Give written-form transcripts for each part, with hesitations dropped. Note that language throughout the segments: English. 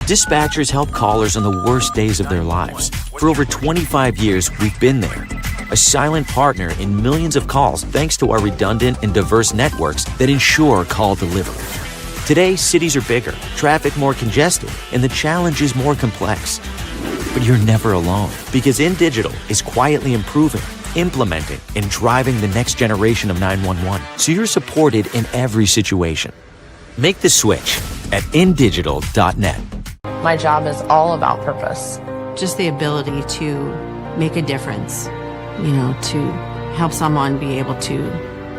Dispatchers help callers on the worst days of their lives. For over 25 years, we've been there. A silent partner in millions of calls thanks to our redundant and diverse networks that ensure call delivery. Today, cities are bigger, traffic more congested, and the challenge is more complex. But you're never alone, because InDigital is quietly improving, implementing, and driving the next generation of 911, so you're supported in every situation. Make the switch at indigital.net. My job is all about purpose. Just the ability to make a difference, to help someone be able to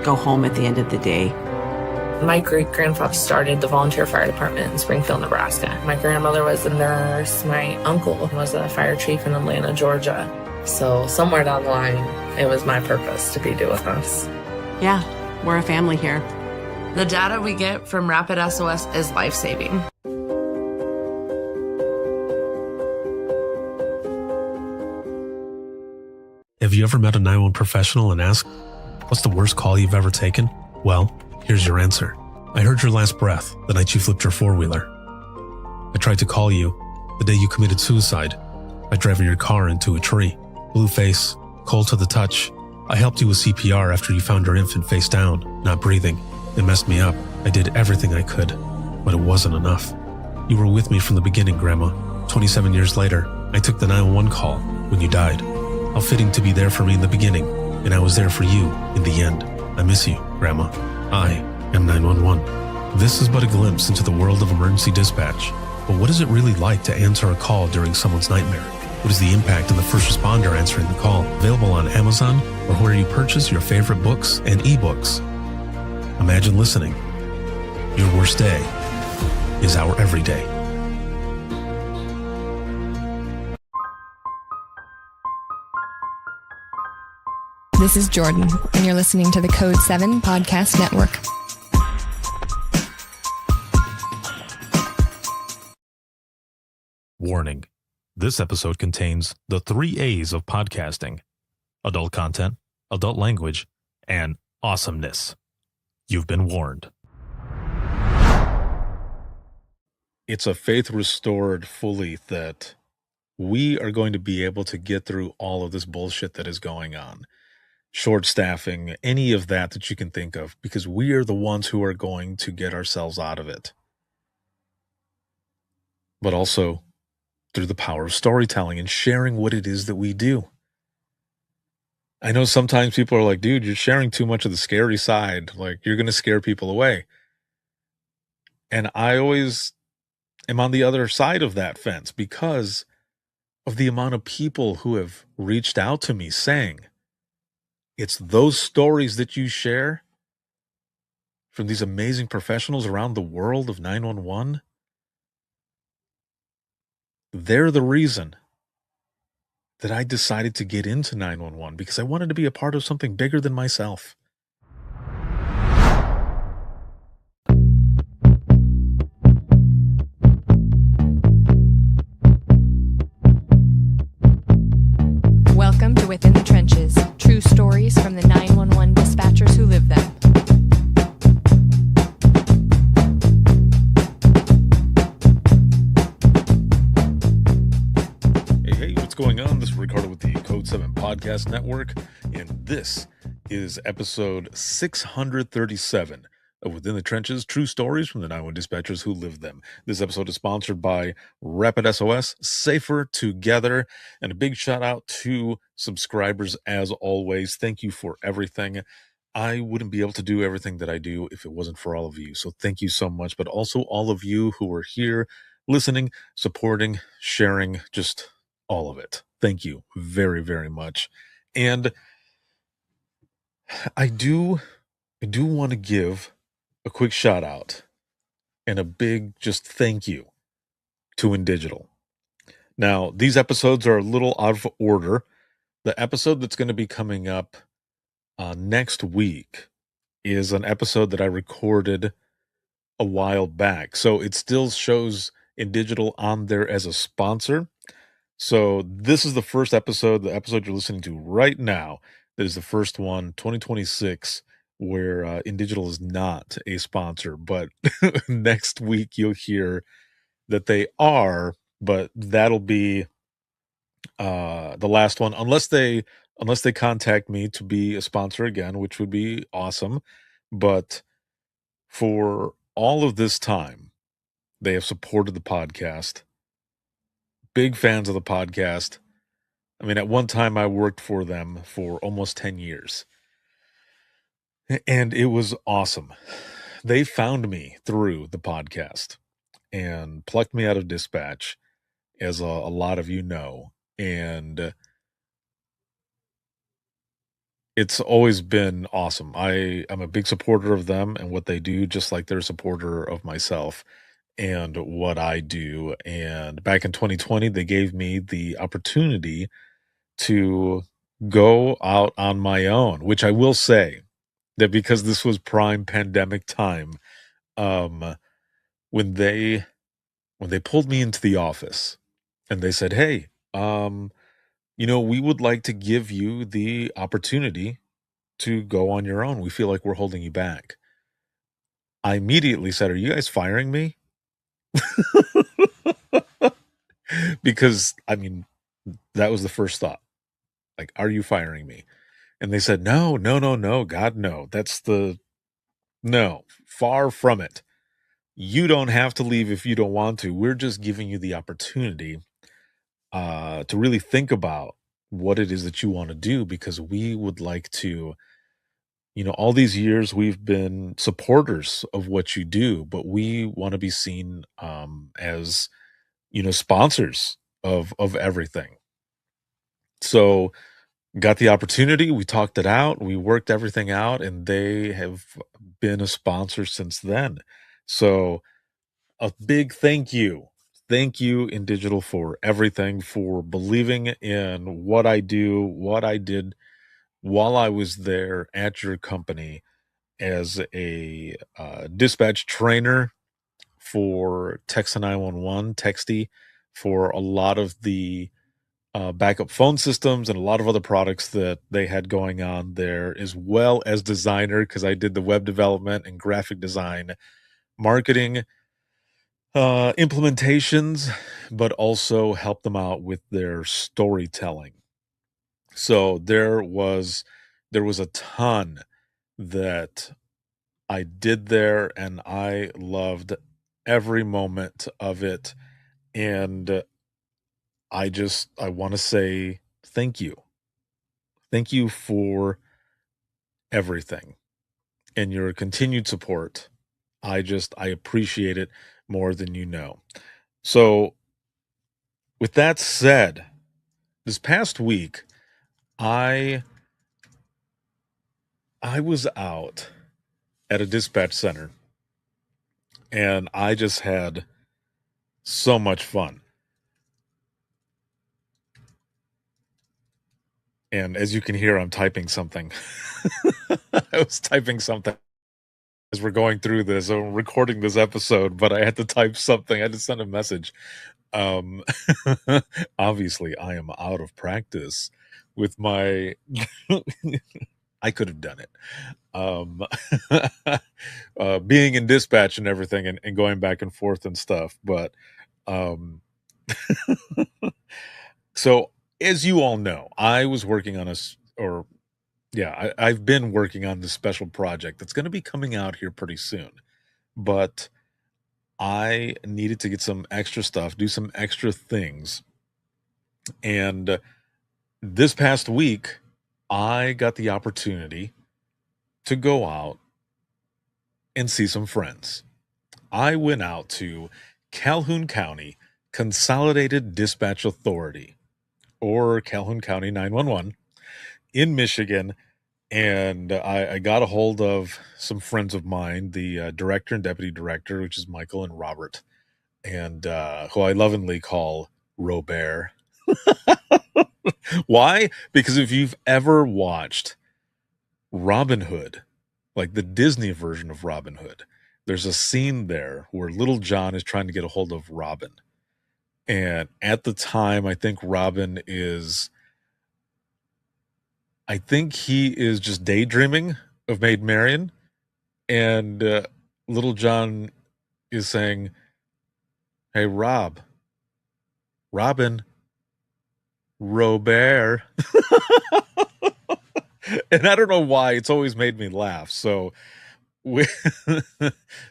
go home at the end of the day. My great-grandfather started the volunteer fire department in Springfield, Nebraska. My grandmother was a nurse. My uncle was a fire chief in Atlanta, Georgia. So somewhere down the line, it was my purpose to be doing this. Yeah, we're a family here. The data we get from Rapid SOS is life-saving. Have you ever met a 911 professional and asked, what's the worst call you've ever taken? Well, here's your answer. I heard your last breath the night you flipped your four-wheeler. I tried to call you the day you committed suicide by driving your car into a tree. Blue face, cold to the touch. I helped you with CPR after you found your infant face down, not breathing. It messed me up. I did everything I could, but it wasn't enough. You were with me from the beginning, Grandma. 27 years later, I took the 911 call when you died. How fitting to be there for me in the beginning, and I was there for you in the end. I miss you, Grandma. I am 911. This is but a glimpse into the world of emergency dispatch. But what is it really like to answer a call during someone's nightmare? What is the impact of the first responder answering the call? Available on Amazon or where you purchase your favorite books and ebooks. Imagine listening. Your worst day is our everyday. This is Jordan, and you're listening to the Code 7 Podcast Network. Warning. This episode contains the 3 A's of podcasting: adult content, adult language, and awesomeness. You've been warned. It's a faith restored fully that we are going to be able to get through all of this bullshit that is going on. Short staffing, any of that you can think of, because we are the ones who are going to get ourselves out of it. But also through the power of storytelling and sharing what it is that we do. I know sometimes people are like, dude, you're sharing too much of the scary side. Like, you're going to scare people away. And I always am on the other side of that fence because of the amount of people who have reached out to me saying, it's those stories that you share from these amazing professionals around the world of 911. They're the reason that I decided to get into 911 because I wanted to be a part of something bigger than myself. Welcome to Within the Trenches, true stories from the 911 dispatchers who live them. Hey, what's going on? This is Ricardo with the Code 7 Podcast Network, and this is episode 637 of Within the Trenches, true stories from the 911 dispatchers who live them. This episode is sponsored by Rapid SOS, Safer Together, and a big shout out to subscribers as always. Thank you for everything. I wouldn't be able to do everything that I do if it wasn't for all of you. So thank you so much, but also all of you who are here listening, supporting, sharing, just all of it. Thank you very, very much. And I do want to give a quick shout out and a big just thank you to InDigital. Now, these episodes are a little out of order. The episode that's going to be coming up next week is an episode that I recorded a while back. So it still shows InDigital on there as a sponsor. So this is the first episode, the episode you're listening to right now. That is the first one, 2026, where InDigital is not a sponsor. But next week you'll hear that they are, but that'll be the last one, unless they contact me to be a sponsor again, which would be awesome. But for all of this time, they have supported the podcast. Big fans of the podcast. I mean, at one time I worked for them for almost 10 years. And it was awesome. They found me through the podcast and plucked me out of dispatch, as a lot of you know. And it's always been awesome. I'm a big supporter of them and what they do, just like they're a supporter of myself and what I do. And back in 2020, they gave me the opportunity to go out on my own, which I will say that because this was prime pandemic time, um, when they pulled me into the office and they said, "Hey, we would like to give you the opportunity to go on your own. We feel like we're holding you back." I immediately said, "Are you guys firing me?" Because, I mean, that was the first thought. Like, "Are you firing me?" And they said, "No, no, no, no, God, no. No, far from it. You don't have to leave if you don't want to. We're just giving you the opportunity to really think about what it is that you want to do, because we would like to, all these years we've been supporters of what you do, but we want to be seen as, sponsors of everything." So got the opportunity, we talked it out, we worked everything out, and they have been a sponsor since then. So a big thank you. Thank you, In Digital, for everything, for believing in what I do, what I did while I was there at your company as a dispatch trainer for Texa 911, Texty, for a lot of the backup phone systems and a lot of other products that they had going on there, as well as designer, because I did the web development and graphic design, marketing, implementations, but also help them out with their storytelling. So there was a ton that I did there, and I loved every moment of it. And I want to say thank you. Thank you for everything and your continued support. I appreciate it more than you know. So, with that said, this past week, I I was out at a dispatch center and I just had so much fun. And as you can hear, I'm typing something. I was typing something as we're going through this. I'm recording this episode, but I had to type something. I had to send a message. Um, Obviously, I am out of practice with my. I could have done it. Um, Being in dispatch and everything, and going back and forth and stuff. But um, so, as you all know, I was working on I've been working on this special project that's going to be coming out here pretty soon. But I needed to get some extra stuff, do some extra things. And this past week, I got the opportunity to go out and see some friends. I went out to Calhoun County Consolidated Dispatch Authority, or Calhoun County 911, in Michigan. And I got a hold of some friends of mine, the director and deputy director, which is Michael and Robert, and who I lovingly call Robert. Why? Because if you've ever watched Robin Hood, like the Disney version of Robin Hood, there's a scene there where Little John is trying to get a hold of Robin. And at the time, I think he is just daydreaming of Maid Marian. And Little John is saying, Hey, Robin, Robert. And I don't know why it's always made me laugh. So we,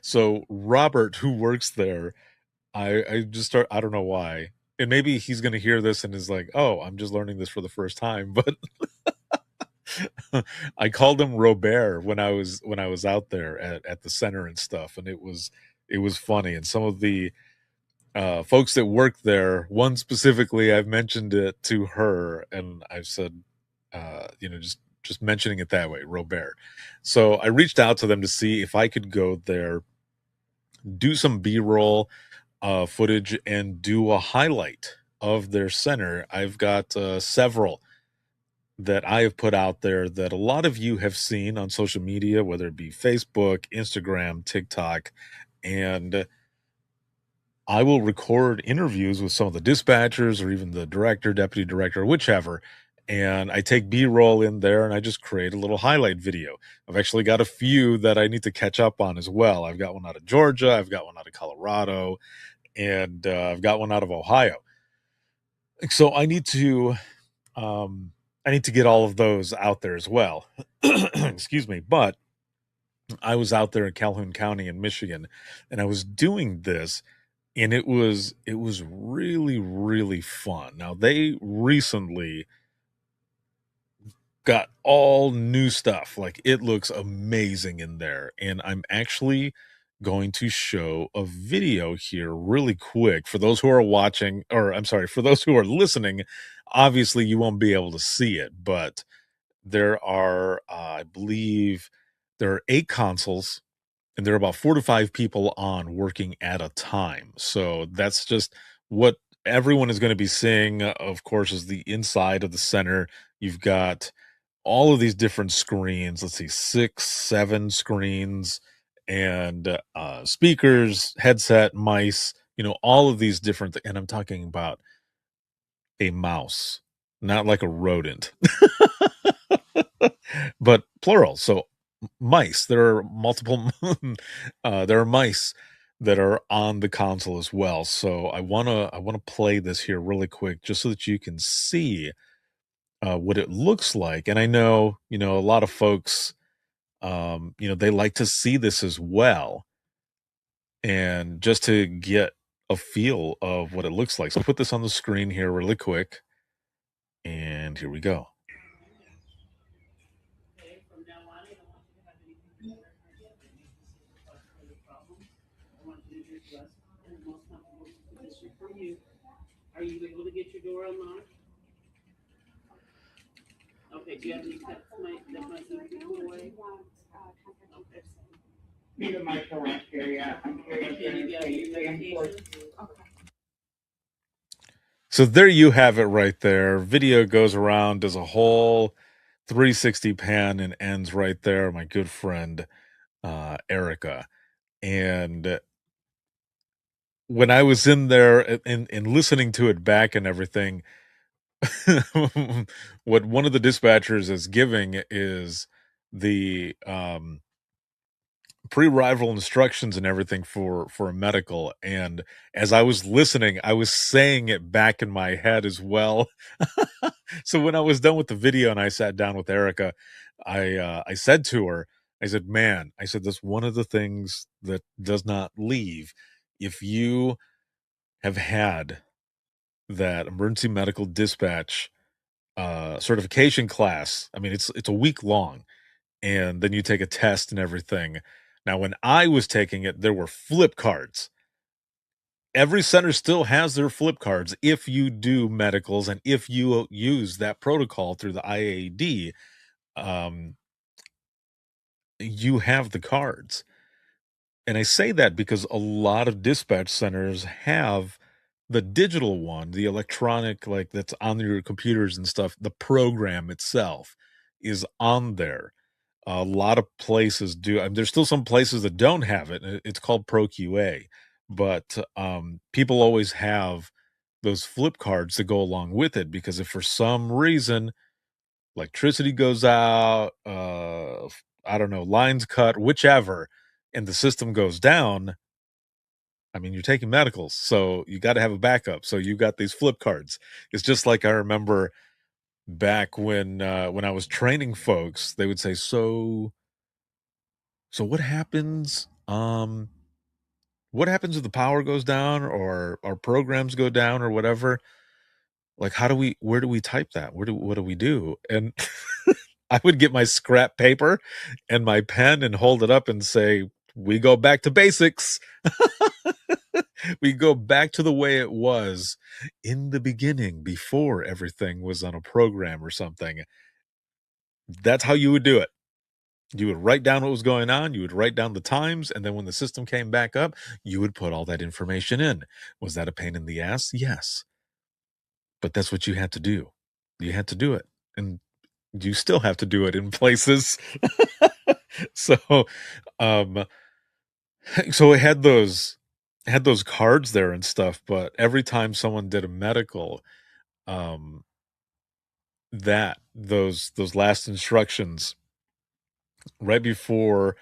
so Robert, who works there, I just start. I don't know why, and maybe he's gonna hear this and is like, "Oh, I'm just learning this for the first time." But I called him Robert when I was out there at the center and stuff, and it was funny. And some of the folks that work there, one specifically, I've mentioned it to her, and I've said, just mentioning it that way, Robert. So I reached out to them to see if I could go there, do some B-roll footage, and do a highlight of their center. I've got several that I have put out there that a lot of you have seen on social media, whether it be Facebook, Instagram, TikTok, and I will record interviews with some of the dispatchers or even the director, deputy director, whichever. And I take B roll in there and I just create a little highlight video. I've actually got a few that I need to catch up on as well. I've got one out of Georgia, I've got one out of Colorado, and I've got one out of Ohio. So I need to get all of those out there as well. Excuse me. But I was out there in Calhoun County in Michigan, and I was doing this, and it was really, really fun. Now they recently got all new stuff. Like, it looks amazing in there, and I'm actually going to show a video here really quick for those who are watching, or I'm sorry, for those who are listening. Obviously you won't be able to see it, but there are I believe there are 8 consoles, and there are about 4 to 5 people on working at a time. So that's just what everyone is going to be seeing. Of course, is the inside of the center. You've got all of these different screens. Let's see, 6, 7 screens, and speakers, headset, mice. All of these different. And I'm talking about a mouse, not like a rodent, but plural. So mice. There are multiple. There are mice that are on the console as well. So I wanna play this here really quick, just so that you can see what it looks like. And I know a lot of folks, they like to see this as well, and just to get a feel of what it looks like. So I'll put this on the screen here really quick, and here we go. So there you have it right there. Video goes around, does a whole 360 pan, and ends right there. My good friend, Erica. And when I was in there and listening to it back and everything, what one of the dispatchers is giving is the pre-arrival instructions and everything for a medical. And as I was listening, I was saying it back in my head as well. So when I was done with the video and I sat down with Erica, I said to her, I said, "Man," I said, "that's one of the things that does not leave. If you have had that emergency medical dispatch certification class, I mean, it's a week long, and then you take a test and everything. Now, when I was taking it, there were flip cards. Every center still has their flip cards if you do medicals and if you use that protocol through the IAD, um, you have the cards. And I say that because a lot of dispatch centers have the digital one, the electronic, like that's on your computers and stuff. The program itself is on there. A lot of places do. There's still some places that don't have it. It's called ProQA, but people always have those flip cards that go along with it, because if for some reason electricity goes out, I don't know, lines cut, whichever, and the system goes down, I mean, you're taking medicals, so you got to have a backup. So you got these flip cards. It's just like I remember back when I was training folks, they would say, so what happens? What happens if the power goes down or our programs go down or whatever? Like, where do we type that? What do we do? And I would get my scrap paper and my pen and hold it up and say, we go back to basics. We go back to the way it was in the beginning before everything was on a program or something. That's how you would do it. You would write down what was going on, you would write down the times, and then when the system came back up, you would put all that information in. Was that a pain in the ass? Yes. But that's what you had to do. You had to do it. And you still have to do it in places. So, um, so it had those cards there and stuff, but every time someone did a medical, um, those last instructions right before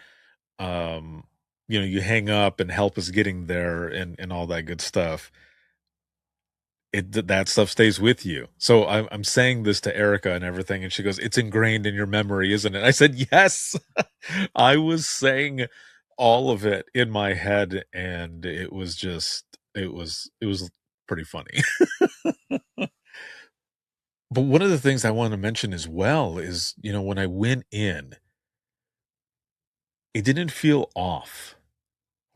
you hang up and help is getting there and all that good stuff, that stuff stays with you. So I'm saying this to Erica and everything, and she goes, it's ingrained in your memory, isn't it? I said, yes. I was saying all of it in my head, and it was pretty funny. But one of the things I want to mention as well is, when I went in, it didn't feel off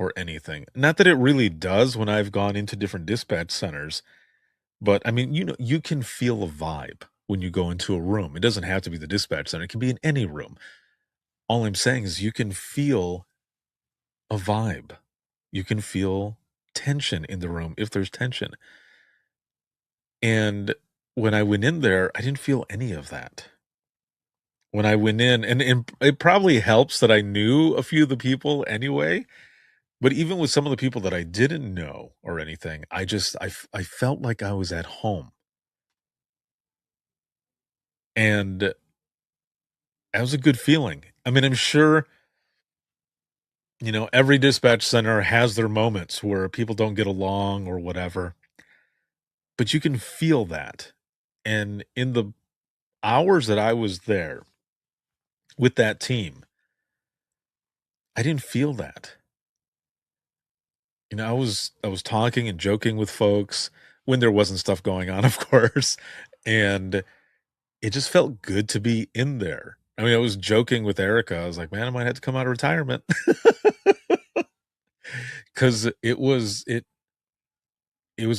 or anything. Not that it really does when I've gone into different dispatch centers, but I mean, you can feel a vibe when you go into a room. It doesn't have to be the dispatch center, it can be in any room. All I'm saying is you can feel a vibe. You can feel tension in the room if there's tension. And when I went in there, I didn't feel any of that. When I went in, and it probably helps that I knew a few of the people anyway. But even with some of the people that I didn't know or anything, I felt like I was at home. And that was a good feeling. I mean, I'm sure, every dispatch center has their moments where people don't get along or whatever, but you can feel that. And in the hours that I was there with that team, I didn't feel that. I was talking and joking with folks when there wasn't stuff going on, of course, and it just felt good to be in there. I mean, I was joking with Erica. I was like, "Man, I might have to come out of retirement," because it was a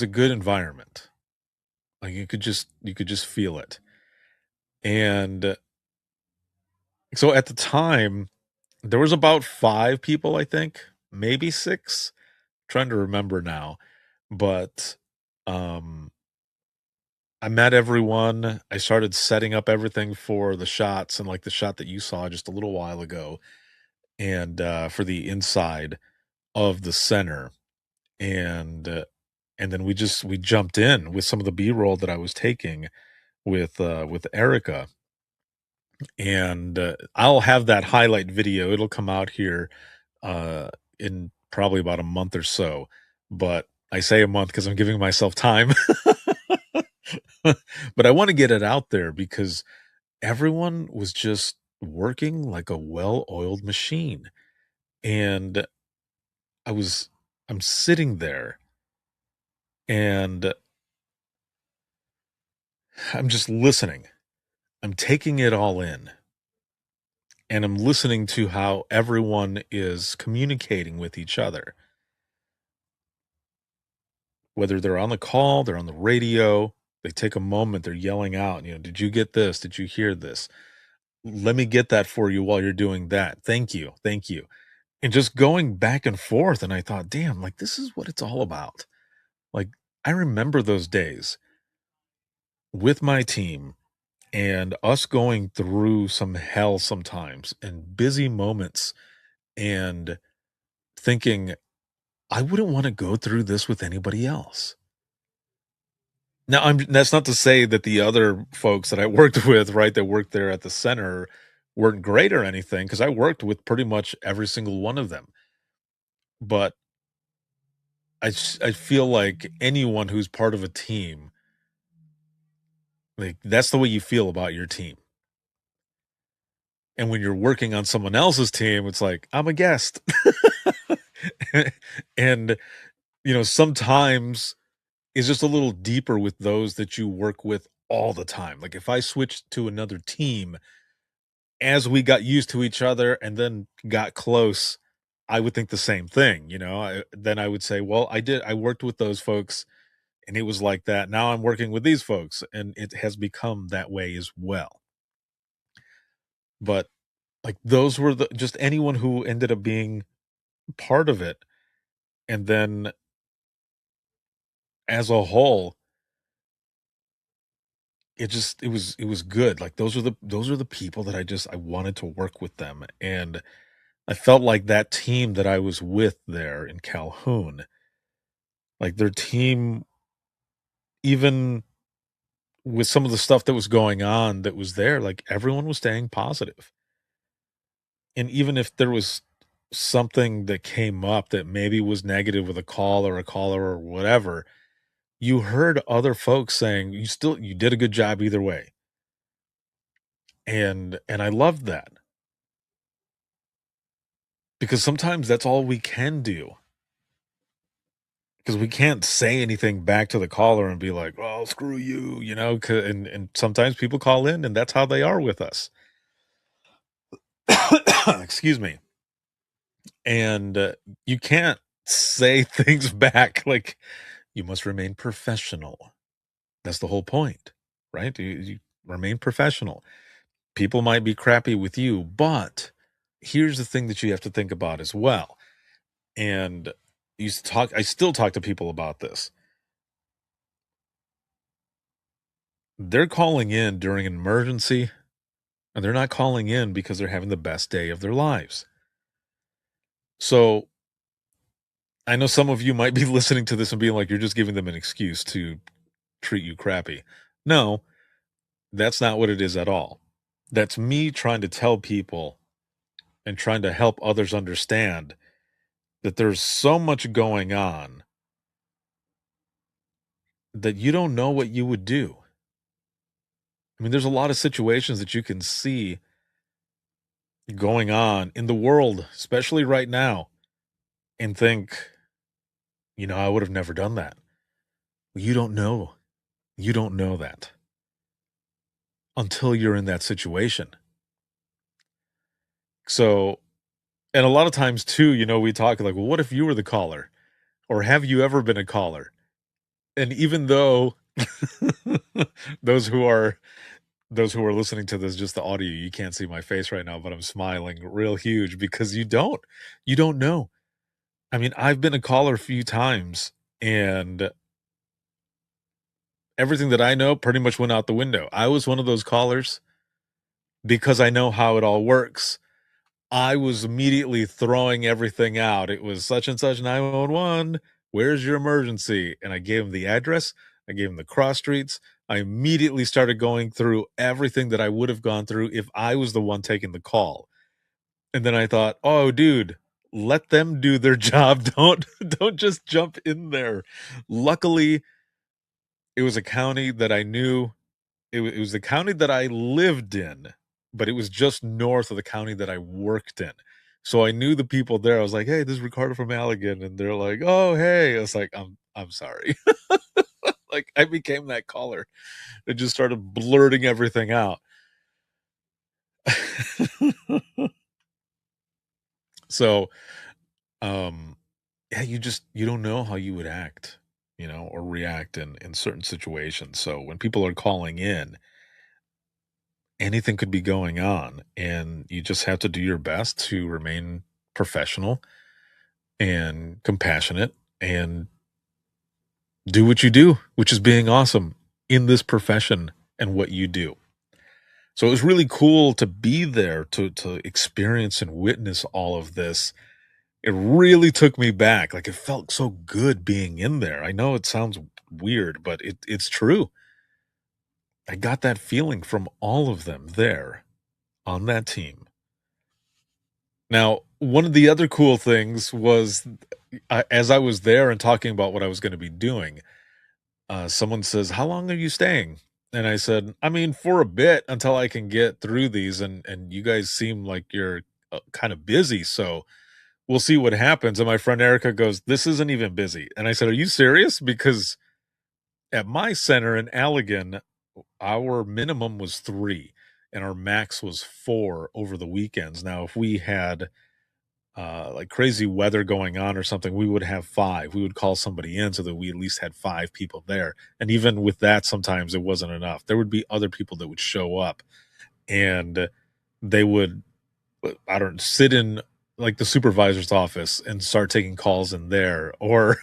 good environment. Like you could just feel it. And so at the time, there was about 5 people, I think, maybe 6. Trying to remember now, but um I met everyone. I started setting up everything for the shots and like the shot that you saw just a little while ago and for the inside of the center and then we jumped in with some of the B-roll that I was taking with Erica and I'll have that highlight video. It'll come out here in probably about a month or so, but I say a month because I'm giving myself time. But I want to get it out there because everyone was just working like a well-oiled machine. And I was I'm sitting there and I'm just listening. I'm taking it all in. And I'm listening to how everyone is communicating with each other. Whether they're on the call, they're on the radio, they take a moment, they're yelling out, did you get this? Did you hear this? Let me get that for you while you're doing that. Thank you. Thank you. And just going back and forth. And I thought, damn, like this is what it's all about. Like I remember those days with my team and us going through some hell sometimes and busy moments and thinking, I wouldn't want to go through this with anybody else. Now, that's not to say that the other folks that I worked with, right, that worked there at the center weren't great or anything, because I worked with pretty much every single one of them. But I feel like anyone who's part of a team, like that's the way you feel about your team. And when you're working on someone else's team, it's like, I'm a guest. And, sometimes it's just a little deeper with those that you work with all the time. Like if I switched to another team, as we got used to each other and then got close, I would think the same thing. Then I would say, well, I worked with those folks and it was like that. Now I'm working with these folks and it has become that way as well. But like those were just anyone who ended up being part of it. And then as a whole, it was good. Like those are the people that I wanted to work with them. And I felt like that team that I was with there in Calhoun, like their team, even with some of the stuff that was going on that was there, like everyone was staying positive. And even if there was something that came up that maybe was negative with a call or a caller or whatever, you heard other folks saying you did a good job either way. And I loved that because sometimes that's all we can do. Because we can't say anything back to the caller and be like, "Oh, screw you," and sometimes people call in and that's how they are with us. Excuse me. And you can't say things back like you must remain professional. That's the whole point, right? You remain professional. People might be crappy with you, but here's the thing that you have to think about as well. And I still talk to people about this. They're calling in during an emergency, and they're not calling in because they're having the best day of their lives. So I know some of you might be listening to this and being like, you're just giving them an excuse to treat you crappy. No, that's not what it is at all. That's me trying to tell people and trying to help others understand that there's so much going on that you don't know what you would do. I mean, there's a lot of situations that you can see going on in the world, especially right now, and think, I would have never done that. You don't know. You don't know that until you're in that situation. So, and a lot of times too, we talk like, well, what if you were the caller? Or have you ever been a caller? And even though those who are listening to this, just the audio, you can't see my face right now, but I'm smiling real huge because you don't know. I mean, I've been a caller a few times and everything that I know pretty much went out the window. I was one of those callers because I know how it all works. I was immediately throwing everything out. It was such and such 911. Where's your emergency? And I gave him the address. I gave him the cross streets. I immediately started going through everything that I would have gone through if I was the one taking the call. And then I thought, oh, dude, let them do their job. Don't just jump in there. Luckily, it was a county that I knew. It was the county that I lived in, but it was just north of the county that I worked in. So I knew the people there. I was like, "Hey, this is Ricardo from Allegan," and they're like, "Oh, hey." I was like, "I'm sorry." Like I became that caller and just started blurting everything out. So, um, yeah, you don't know how you would act, or react in certain situations. So when people are calling in, anything could be going on and you just have to do your best to remain professional and compassionate and do what you do, which is being awesome in this profession and what you do. So it was really cool to be there to experience and witness all of this. It really took me back. Like it felt so good being in there. I know it sounds weird, but it's true. I got that feeling from all of them there on that team. Now, one of the other cool things was as I was there and talking about what I was going to be doing, someone says, "How long are you staying?" And I said, "I mean, for a bit until I can get through these, and you guys seem like you're kind of busy, so we'll see what happens." And my friend Erica goes, "This isn't even busy." And I said, "Are you serious?" Because at my center in Allegan, our minimum was 3 and our max was 4 over the weekends. Now, if we had like crazy weather going on or something, we would have 5. We would call somebody in so that we at least had 5 people there. And even with that, sometimes it wasn't enough. There would be other people that would show up and they would, I don't sit in like the supervisor's office and start taking calls in there, or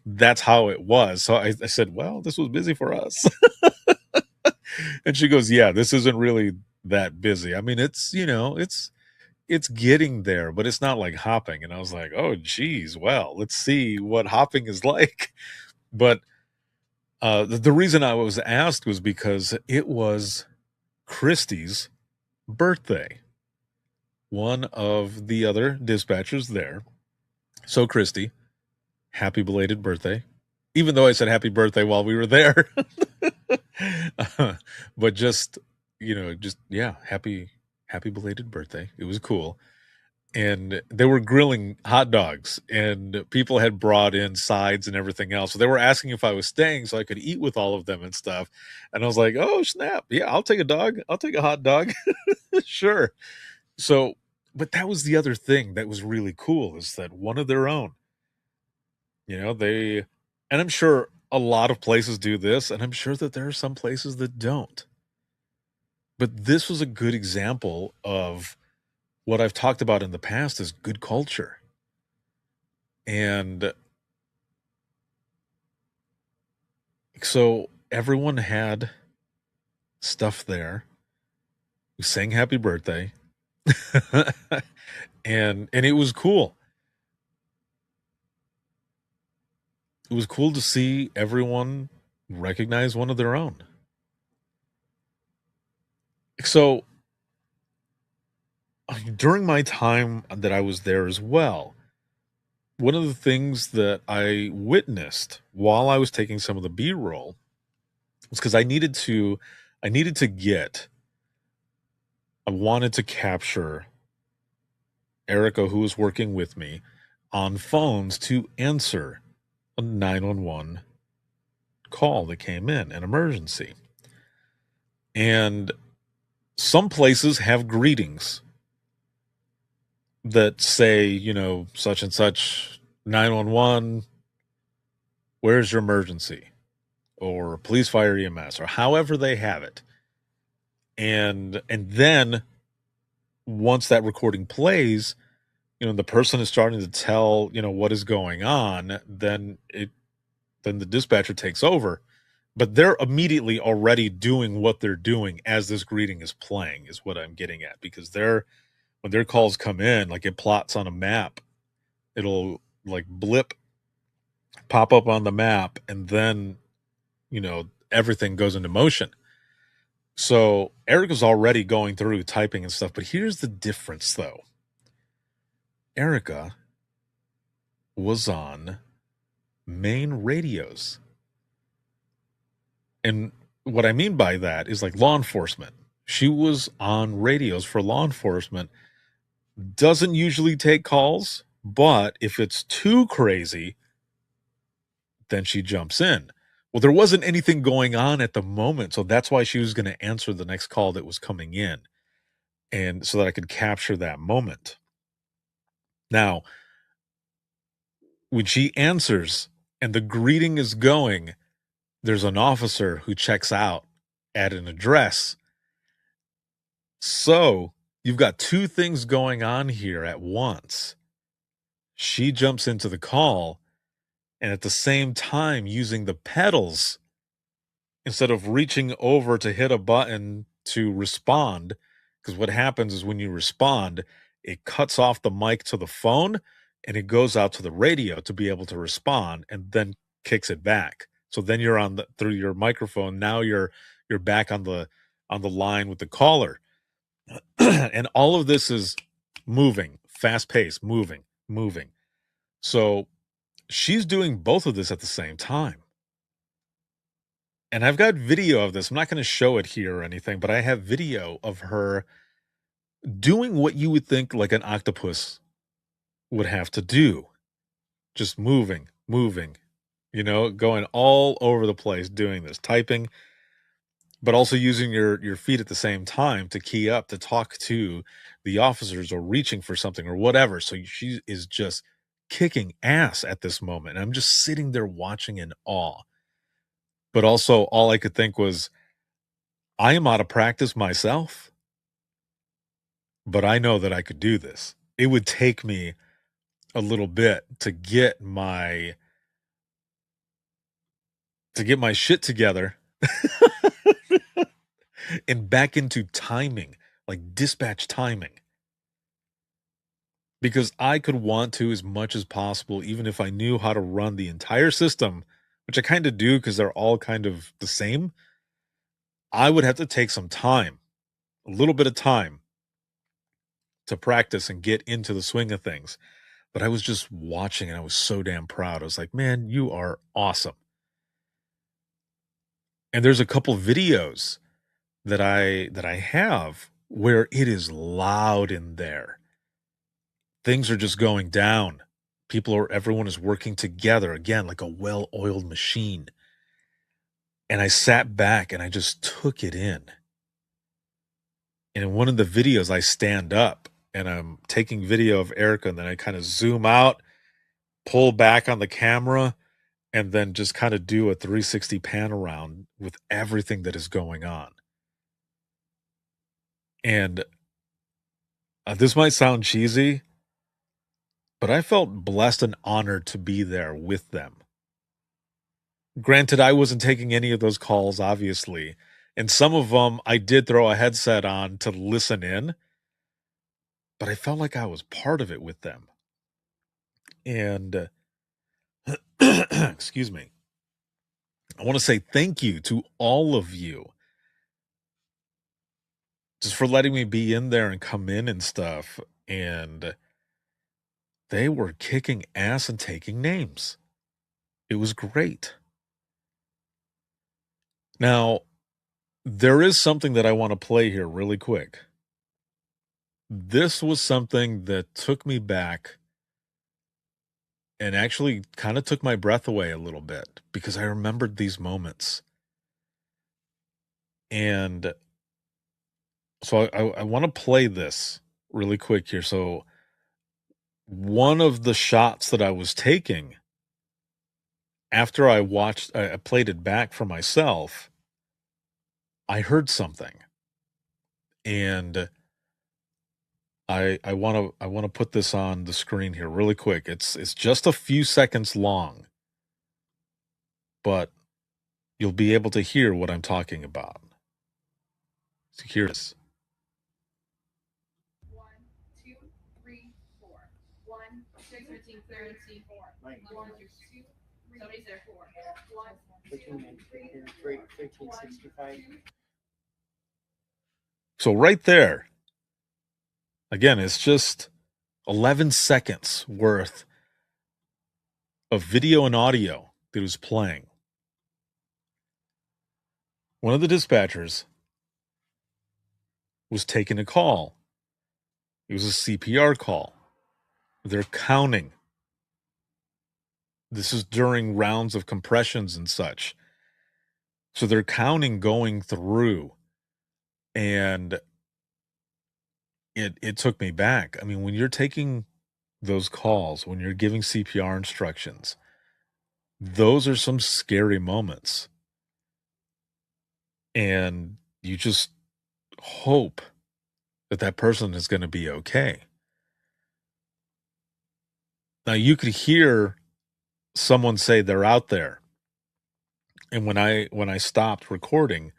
that's how it was. So I said, "Well, this was busy for us." And she goes, "Yeah, this isn't really that busy. I mean, it's getting there, but it's not like hopping." And I was like, "Oh, geez, well, let's see what hopping is like." But the reason I was asked was because it was Christy's birthday, one of the other dispatchers there. So, Christy, happy belated birthday. Even though I said happy birthday while we were there. But yeah, happy belated birthday. It was cool. And they were grilling hot dogs and people had brought in sides and everything else. So they were asking if I was staying so I could eat with all of them and stuff. And I was like, "Oh, snap. Yeah, I'll take a dog. I'll take a hot dog." Sure. So, but that was the other thing that was really cool, is that one of their own, and I'm sure a lot of places do this, and I'm sure that there are some places that don't. But this was a good example of what I've talked about in the past is good culture. And so everyone had stuff there. We sang happy birthday. and it was cool. It was cool to see everyone recognize one of their own. So during my time that I was there as well, one of the things that I witnessed while I was taking some of the B-roll was because I wanted to capture Erica, who was working with me, on phones to answer a 911 call that came in, an emergency. And some places have greetings that say, such and such, 911, where's your emergency? Or police, fire, EMS, or however they have it. And then once that recording plays, the person is starting to tell, what is going on, then the dispatcher takes over. But they're immediately already doing what they're doing as this greeting is playing, is what I'm getting at. Because when their calls come in, like it plots on a map, it'll like blip, pop up on the map, and then, everything goes into motion. So Erica's already going through typing and stuff. But here's the difference, though. Erica was on main radios. And what I mean by that is like law enforcement. She was on radios for law enforcement. Doesn't usually take calls, but if it's too crazy, then she jumps in. Well, there wasn't anything going on at the moment, so that's why she was going to answer the next call that was coming in, and so that I could capture that moment. Now, when she answers and the greeting is going, there's an officer who checks out at an address. So you've got 2 things going on here at once. She jumps into the call, and at the same time using the pedals instead of reaching over to hit a button to respond. Because what happens is when you respond, it cuts off the mic to the phone and it goes out to the radio to be able to respond, and then kicks it back. So then you're through your microphone. Now you're back on the line with the caller. And all of this is moving, fast paced, moving. So she's doing both of this at the same time. And I've got video of this. I'm not going to show it here or anything, but I have video of her doing what you would think like an octopus would have to do. Just moving, going all over the place doing this, typing, but also using your feet at the same time to key up, to talk to the officers or reaching for something or whatever. So she is just kicking ass at this moment. I'm just sitting there watching in awe. But also all I could think was, I am out of practice myself, but I know that I could do this. It would take me a little bit to get my shit together and back into timing, like dispatch timing. Because I could want to as much as possible, even if I knew how to run the entire system, which I kind of do because they're all kind of the same. I would have to take some time, a little bit of time to practice and get into the swing of things. But I was just watching and I was so damn proud. I was like, man, you are awesome. And there's a couple videos that I have where it is loud in there. Things are just going down. Everyone is working together again, like a well-oiled machine. And I sat back and I just took it in. And in one of the videos, I stand up and I'm taking video of Erica, and then I kind of zoom out, pull back on the camera, and then just kind of do a 360 pan around with everything that is going on. And this might sound cheesy, but I felt blessed and honored to be there with them. Granted, I wasn't taking any of those calls, obviously. And some of them I did throw a headset on to listen in, but I felt like I was part of it with them. And excuse me. I want to say thank you to all of you just for letting me be in there and come in and stuff. And they were kicking ass and taking names. It was great. Now, there is something that I want to play here really quick. This was something that took me back and actually kind of took my breath away a little bit because I remembered these moments. And so I want to play this really quick here. So one of the shots that I was taking after I played it back for myself, I heard something. And I want to put this on the screen here really quick. It's just a few seconds long, but you'll be able to hear what I'm talking about. So here it is. 1, 2, 3, 4. 1, 6, 13, 13, 4. 1, 2, 3. Somebody's there. 4. 1, 2, 3, 1365. So right there, again, it's just 11 seconds worth of video and audio that was playing. One of the dispatchers was taking a call. It was a CPR call. They're counting. This is during rounds of compressions and such. So they're counting going through. And it took me back. I mean, when you're taking those calls, when you're giving CPR instructions, those are some scary moments. And you just hope that that person is going to be okay. Now, you could hear someone say they're out there. And when I stopped recording,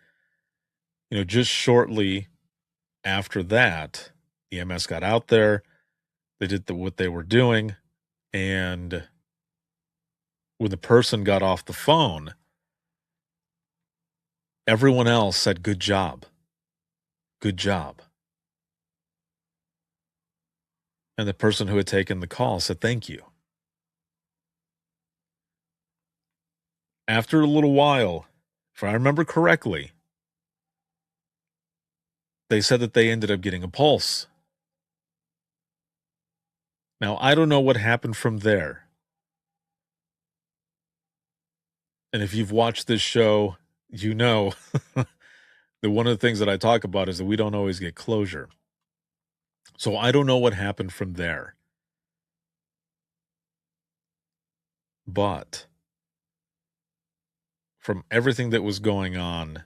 just shortly after that, EMS got out there. They did what they were doing. And when the person got off the phone, everyone else said, "Good job. Good job." And the person who had taken the call said, "Thank you." After a little while, if I remember correctly, they said that they ended up getting a pulse. Now, I don't know what happened from there. And if you've watched this show, you know that one of the things that I talk about is that we don't always get closure. So I don't know what happened from there. But from everything that was going on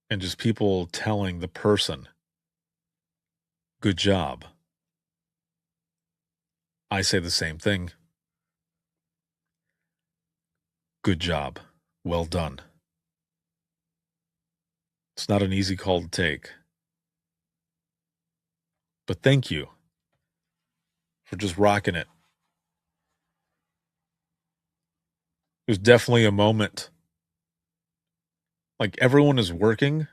and just people telling the person, good job, I say the same thing. Good job. Well done. It's not an easy call to take. But thank you for just rocking it. It was definitely a moment. Like everyone is working,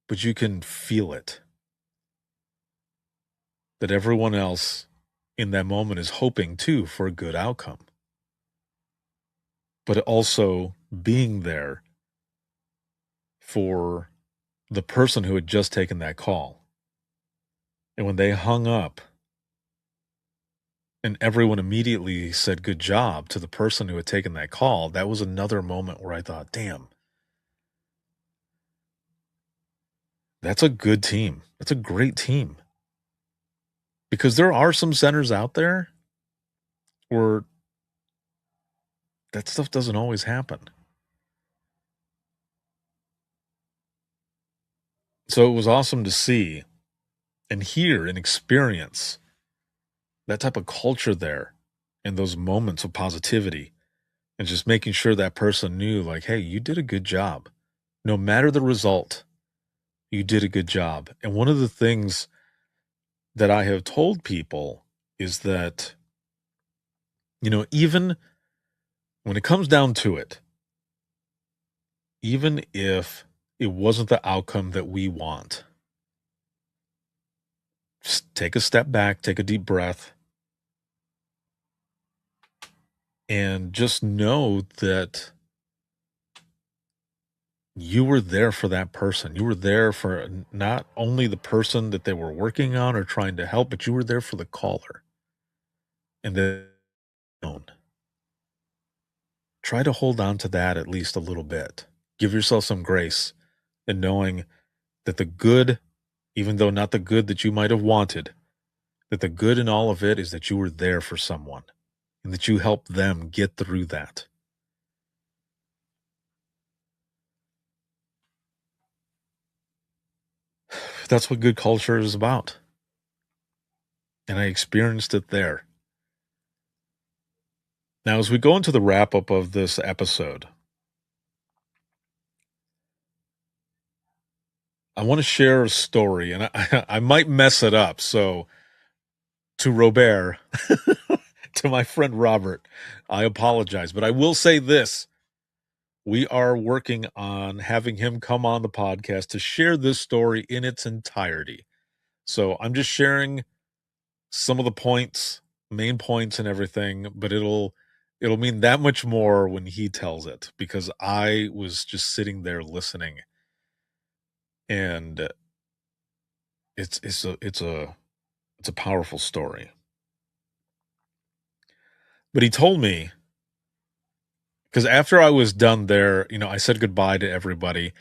but you can feel it. That everyone else in that moment is hoping too for a good outcome. But also being there for the person who had just taken that call. And when they hung up, and everyone immediately said good job to the person who had taken that call, that was another moment where I thought, damn, that's a good team. That's a great team. Because there are some centers out there where that stuff doesn't always happen. So it was awesome to see and hear and experience that type of culture there and those moments of positivity and just making sure that person knew, like, hey, you did a good job. No matter the result, you did a good job. And one of the things that I have told people is that, even when it comes down to it, even if it wasn't the outcome that we want, just take a step back, take a deep breath, and just know that you were there for that person. You were there for not only the person that they were working on or trying to help, but you were there for the caller. And then try to hold on to that at least a little bit. Give yourself some grace in knowing that the good, even though not the good that you might have wanted, that the good in all of it is that you were there for someone and that you helped them get through that. That's what good culture is about. And I experienced it there. Now, as we go into the wrap up of this episode, I want to share a story, and I might mess it up. So, to Robert, to my friend Robert, I apologize. But I will say this. We are working on having him come on the podcast to share this story in its entirety. So I'm just sharing some of the points, main points and everything, but it'll mean that much more when he tells it because I was just sitting there listening. And it's a powerful story. But he told me, because after I was done there, I said goodbye to everybody,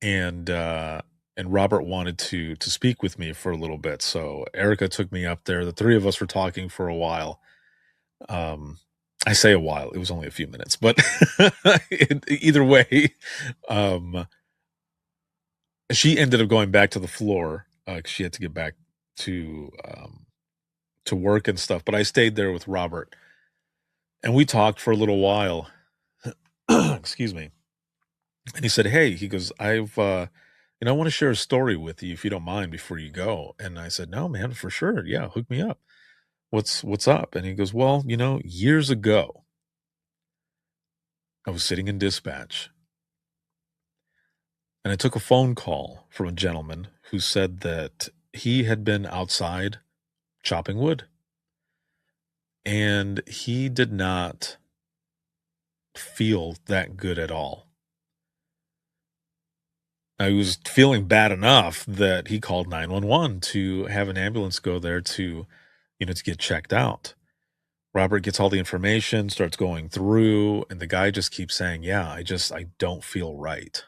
and Robert wanted to speak with me for a little bit. So Erica took me up there. The three of us were talking for a while. I say a while; it was only a few minutes, but either way, she ended up going back to the floor. 'Cause she had to get back to work and stuff. But I stayed there with Robert, and we talked for a little while. Excuse me. And he said, "Hey," he goes, "I've I want to share a story with you if you don't mind before you go." And I said, "No, man, for sure. Yeah, hook me up. What's up?" And he goes, "Well, years ago, I was sitting in dispatch and I took a phone call from a gentleman who said that he had been outside chopping wood and he did not feel that good at all. Now, he was feeling bad enough that he called 911 to have an ambulance go there to, to get checked out. Robert gets all the information, starts going through, and the guy just keeps saying, "Yeah, I don't feel right."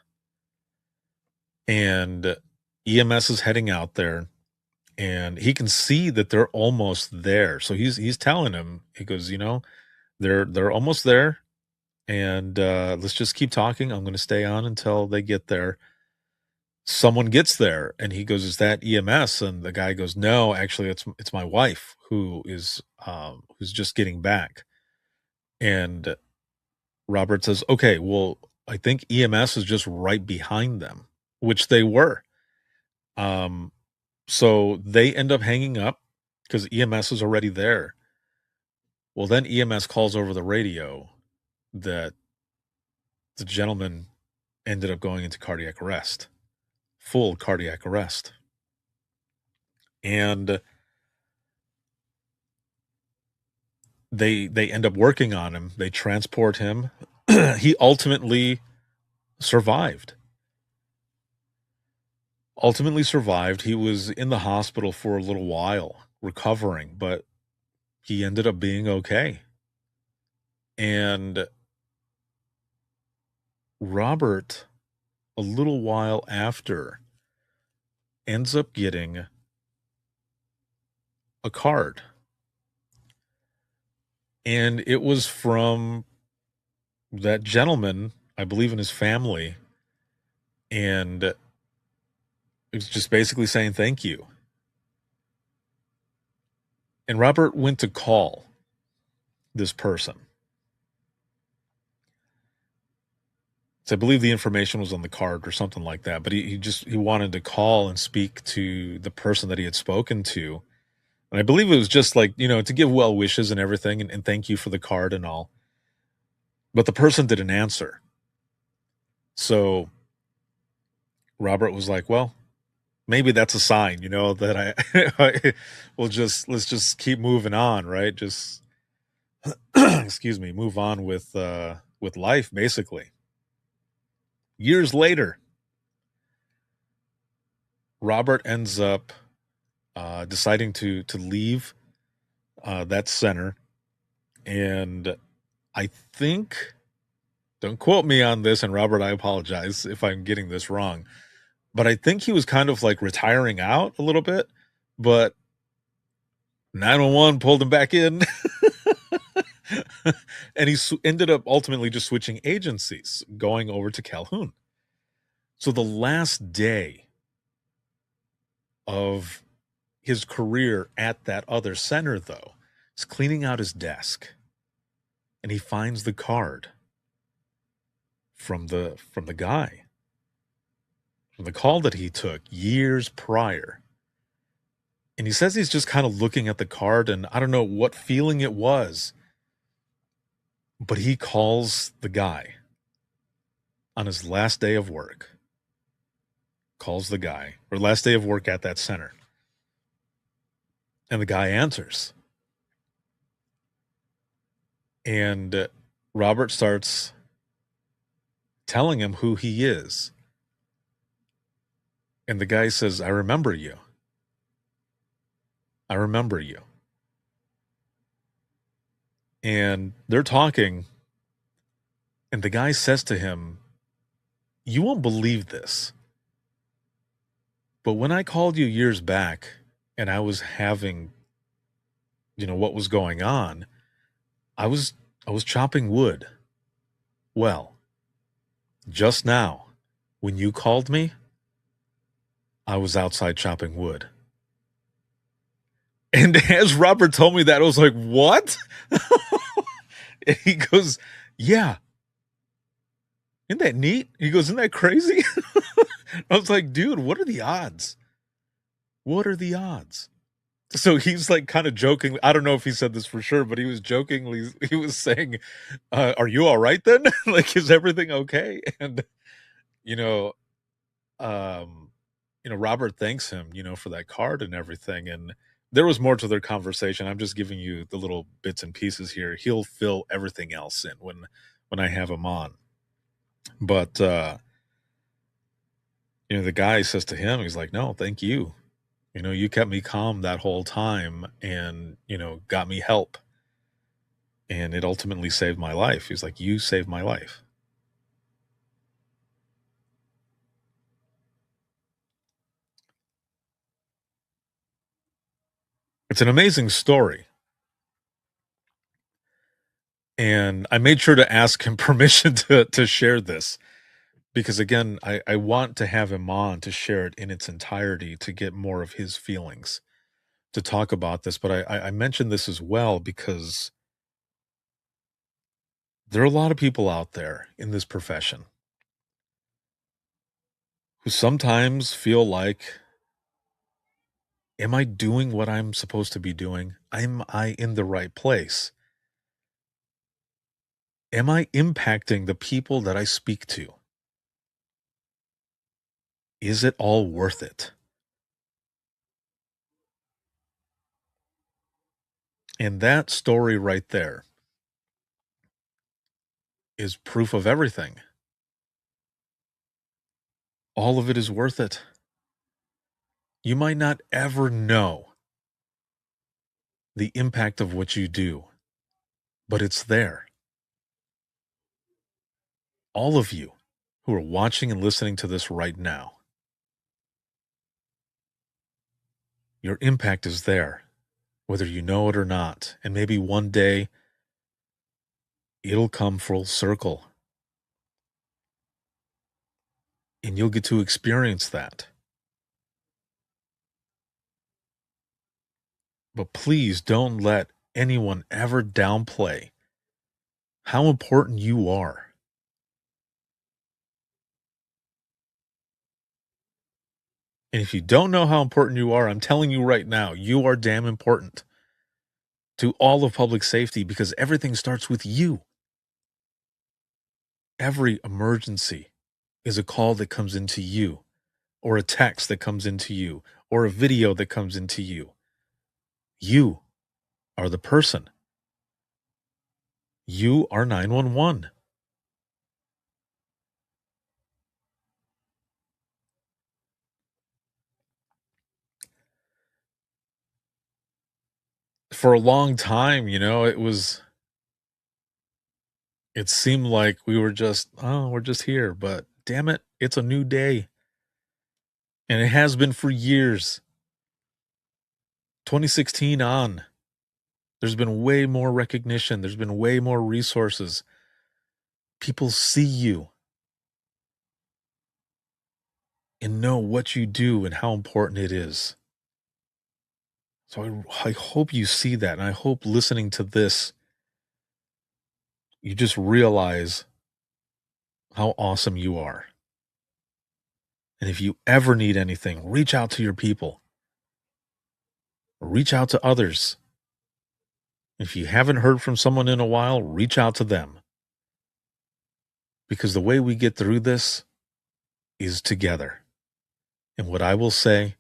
And EMS is heading out there, and he can see that they're almost there. So he's telling him, he goes, they're almost there, and let's just keep talking. I'm going to stay on until they get there. Someone gets there, and he goes, "Is that EMS?" And the guy goes, "No, actually, it's my wife who's just getting back." And Robert says, "Okay, well, I think EMS is just right behind them," which they were. Um, so they end up hanging up because EMS is already there. Well, then EMS calls over the radio that the gentleman ended up going into cardiac arrest, full cardiac arrest. And they end up working on him. They transport him. He ultimately survived. He was in the hospital for a little while recovering, but he ended up being okay. And Robert, a little while after, ends up getting a card. And it was from that gentleman, I believe, in his family. And it was just basically saying thank you. And Robert went to call this person. So I believe the information was on the card or something like that. But he wanted to call and speak to the person that he had spoken to. And I believe it was just like, to give well wishes and everything and thank you for the card and all. But the person didn't answer. So Robert was like, well, maybe that's a sign, that let's just keep moving on, right? Just, excuse me, move on with life, basically. Years later, Robert ends up deciding to leave that center. And I think, don't quote me on this, and Robert, I apologize if I'm getting this wrong, but I think he was kind of like retiring out a little bit, but 911 pulled him back in. And he ended up ultimately just switching agencies, going over to Calhoun. So the last day of his career at that other center, though, is cleaning out his desk, and he finds the card from the guy, from the call that he took years prior. And he says he's just kind of looking at the card, and I don't know what feeling it was, but he calls the guy on his last day of work. Calls the guy, or last day of work at that center. And the guy answers. And Robert starts telling him who he is. And the guy says, "I remember you. I remember you." And they're talking, and the guy says to him, "You won't believe this, but when I called you years back and I was having, what was going on, I was chopping wood. Well, just now, when you called me, I was outside chopping wood." And as Robert told me that, I was like, "What?" And he goes, "Yeah. Isn't that neat?" He goes, "Isn't that crazy?" I was like, "Dude, what are the odds? What are the odds?" So he's like kind of joking. I don't know if he said this for sure, but he was jokingly, he was saying, "Are you all right then? Like, is everything okay?" And, you know, Robert thanks him, for that card and everything. And there was more to their conversation. I'm just giving you the little bits and pieces here. He'll fill everything else in when when I have him on. But the guy says to him, he's like, "No, thank you. You kept me calm that whole time, and got me help, and it ultimately saved my life." He's like, "You saved my life." It's an amazing story. And I made sure to ask him permission to share this because, again, I want to have him on to share it in its entirety to get more of his feelings to talk about this. But I mentioned this as well because there are a lot of people out there in this profession who sometimes feel like, am I doing what I'm supposed to be doing? Am I in the right place? Am I impacting the people that I speak to? Is it all worth it? And that story right there is proof of everything. All of it is worth it. You might not ever know the impact of what you do, but it's there. All of you who are watching and listening to this right now, your impact is there, whether you know it or not. And maybe one day it'll come full circle and you'll get to experience that. But please don't let anyone ever downplay how important you are. And if you don't know how important you are, I'm telling you right now, you are damn important to all of public safety because everything starts with you. Every emergency is a call that comes into you, or a text that comes into you, or a video that comes into you. You are the person. You are 911. For a long time, it seemed like we were we're just here, but damn it, it's a new day. And it has been for years. 2016 on, there's been way more recognition. There's been way more resources. People see you and know what you do and how important it is. So I hope you see that. And I hope listening to this, you just realize how awesome you are. And if you ever need anything, reach out to your people. Reach out to others. If you haven't heard from someone in a while, reach out to them. Because the way we get through this is together. And what I will say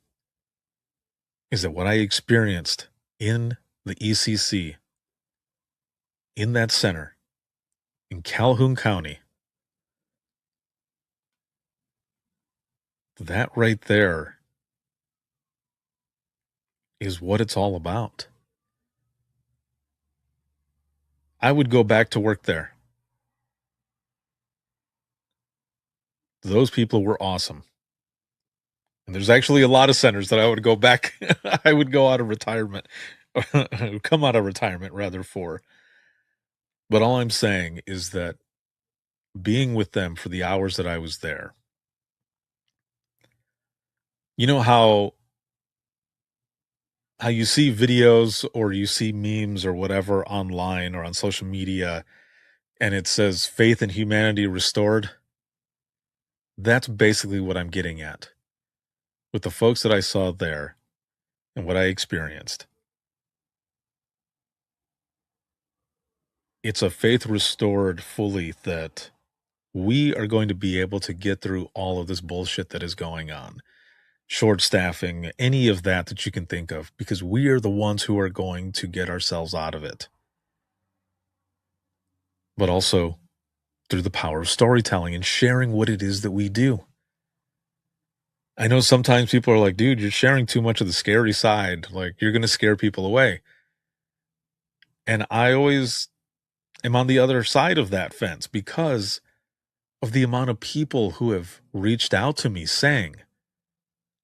is that what I experienced in the ECC, in that center, in Calhoun County, that right there is what it's all about. I would go back to work there. Those people were awesome. And there's actually a lot of centers that I would go back. I would go out of retirement, come out of retirement rather for. But all I'm saying is that being with them for the hours that I was there, you know how you see videos or you see memes or whatever online or on social media and it says faith in humanity restored? That's basically what I'm getting at with the folks that I saw there and what I experienced. It's a faith restored fully that we are going to be able to get through all of this bullshit that is going on. Short staffing, any of that you can think of, because we are the ones who are going to get ourselves out of it. But also, through the power of storytelling and sharing what it is that we do. I know sometimes people are like, dude, you're sharing too much of the scary side. Like, you're going to scare people away. And I always am on the other side of that fence because of the amount of people who have reached out to me saying,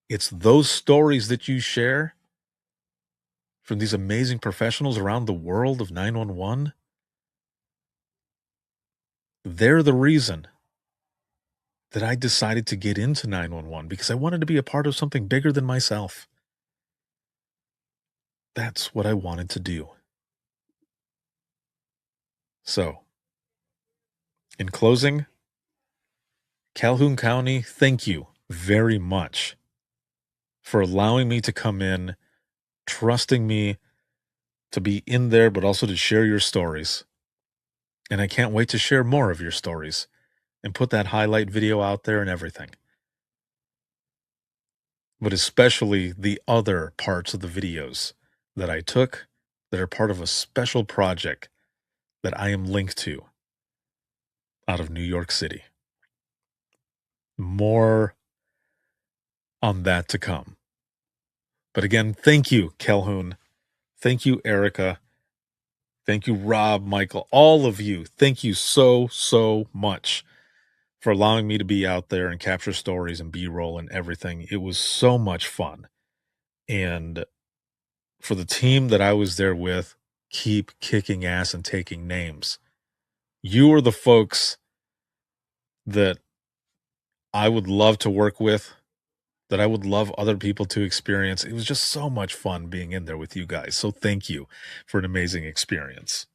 it's those stories that you share from these amazing professionals around the world of 911. They're the reason that I decided to get into 911 because I wanted to be a part of something bigger than myself. That's what I wanted to do. So, in closing, Calhoun County, thank you very much for allowing me to come in, trusting me to be in there, but also to share your stories. And I can't wait to share more of your stories and put that highlight video out there and everything. But especially the other parts of the videos that I took that are part of a special project that I am linked to out of New York City. More on that to come. But again, thank you, Calhoun. Thank you, Erica. Thank you, Rob, Michael, all of you. Thank you so, so much for allowing me to be out there and capture stories and B-roll and everything. It was so much fun. And for the team that I was there with, keep kicking ass and taking names. You are the folks that I would love to work with, that I would love other people to experience. It was just so much fun being in there with you guys. So thank you for an amazing experience.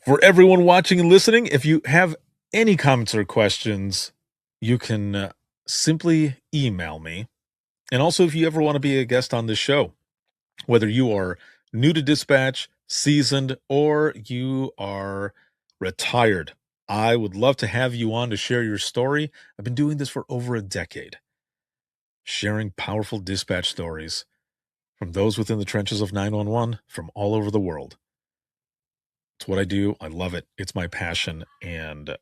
For everyone watching and listening, if you have any comments or questions, you can simply email me. And also, if you ever want to be a guest on this show, whether you are new to dispatch, seasoned, or you are retired, I would love to have you on to share your story. I've been doing this for over a decade, sharing powerful dispatch stories from those within the trenches of 911 from all over the world. It's what I do. I love it. It's my passion, and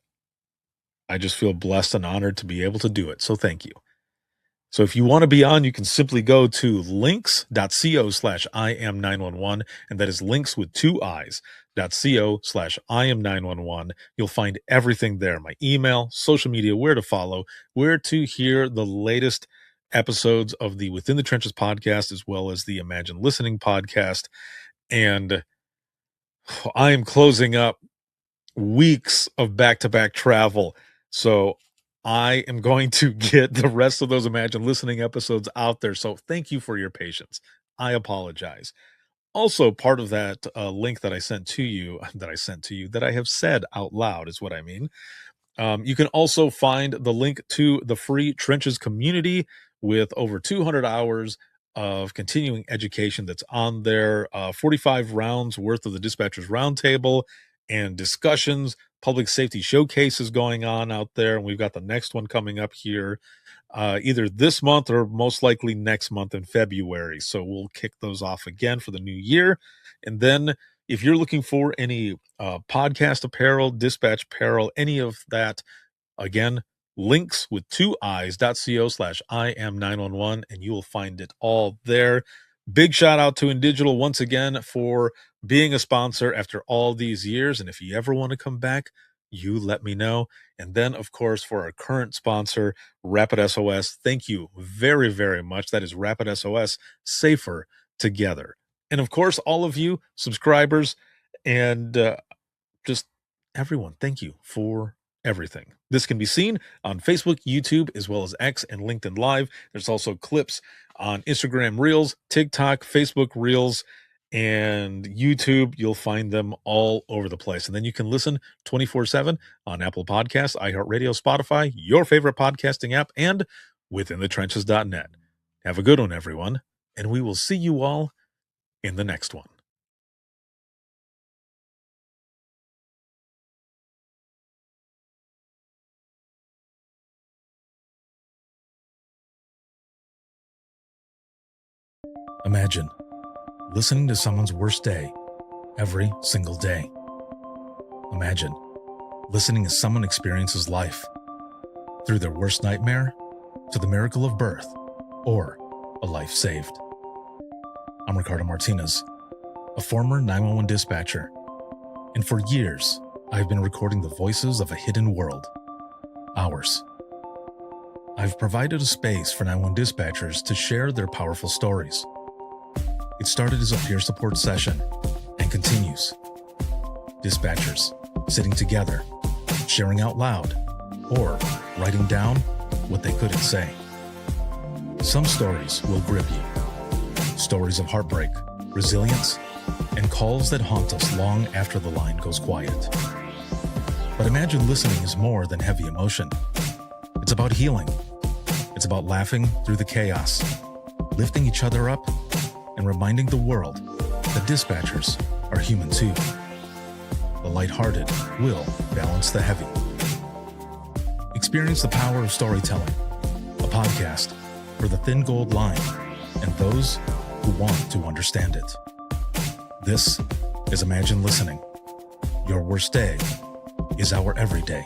I just feel blessed and honored to be able to do it. So thank you. So if you want to be on, you can simply go to links.co/IM911, and that is links with 2 .co/IM911. You'll find everything there, my email, social media, where to follow, where to hear the latest episodes of the Within the Trenches podcast, as well as the Imagine Listening podcast. And I am closing up weeks of back-to-back travel. So I am going to get the rest of those Imagine Listening episodes out there. So thank you for your patience. I apologize. Also, part of that link that I sent to you, that I have said out loud is what I mean. You can also find the link to the free Trenches community with over 200 hours of continuing education that's on there, 45 rounds worth of the Dispatchers Roundtable and discussions, public safety showcases going on out there. And we've got the next one coming up here either this month or most likely next month in February. So we'll kick those off again for the new year. And then if you're looking for any podcast apparel, dispatch apparel, any of that, again, links with 2 .co/IM911, and you will find it all there. Big shout out to InDigital once again for being a sponsor after all these years. And if you ever want to come back, you let me know. And then, of course, for our current sponsor, Rapid SOS, thank you very, very much. That is Rapid SOS, safer together. And of course, all of you subscribers and just everyone, thank you for everything. This can be seen on Facebook, YouTube, as well as X and LinkedIn Live. There's also clips on Instagram Reels, TikTok, Facebook Reels, and YouTube. You'll find them all over the place. And then you can listen 24/7 on Apple Podcasts, iHeartRadio, Spotify, your favorite podcasting app, and withinthetrenches.net. Have a good one, everyone, and we will see you all in the next one. Imagine listening to someone's worst day every single day. Imagine listening as someone experiences life, through their worst nightmare to the miracle of birth or a life saved. I'm Ricardo Martinez, a former 911 dispatcher, and for years, I've been recording the voices of a hidden world, ours. I've provided a space for 911 dispatchers to share their powerful stories. It started as a peer support session and continues. Dispatchers sitting together, sharing out loud, or writing down what they couldn't say. Some stories will grip you. Stories of heartbreak, resilience, and calls that haunt us long after the line goes quiet. But imagine listening is more than heavy emotion. It's about healing. It's about laughing through the chaos, lifting each other up, and reminding the world that dispatchers are human too. The lighthearted will balance the heavy. Experience the power of storytelling, a podcast for the thin gold line and those who want to understand it. This is Imagine Listening. Your worst day is our everyday.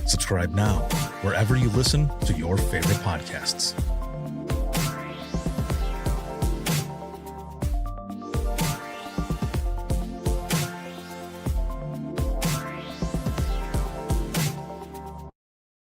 Subscribe now wherever you listen to your favorite podcasts.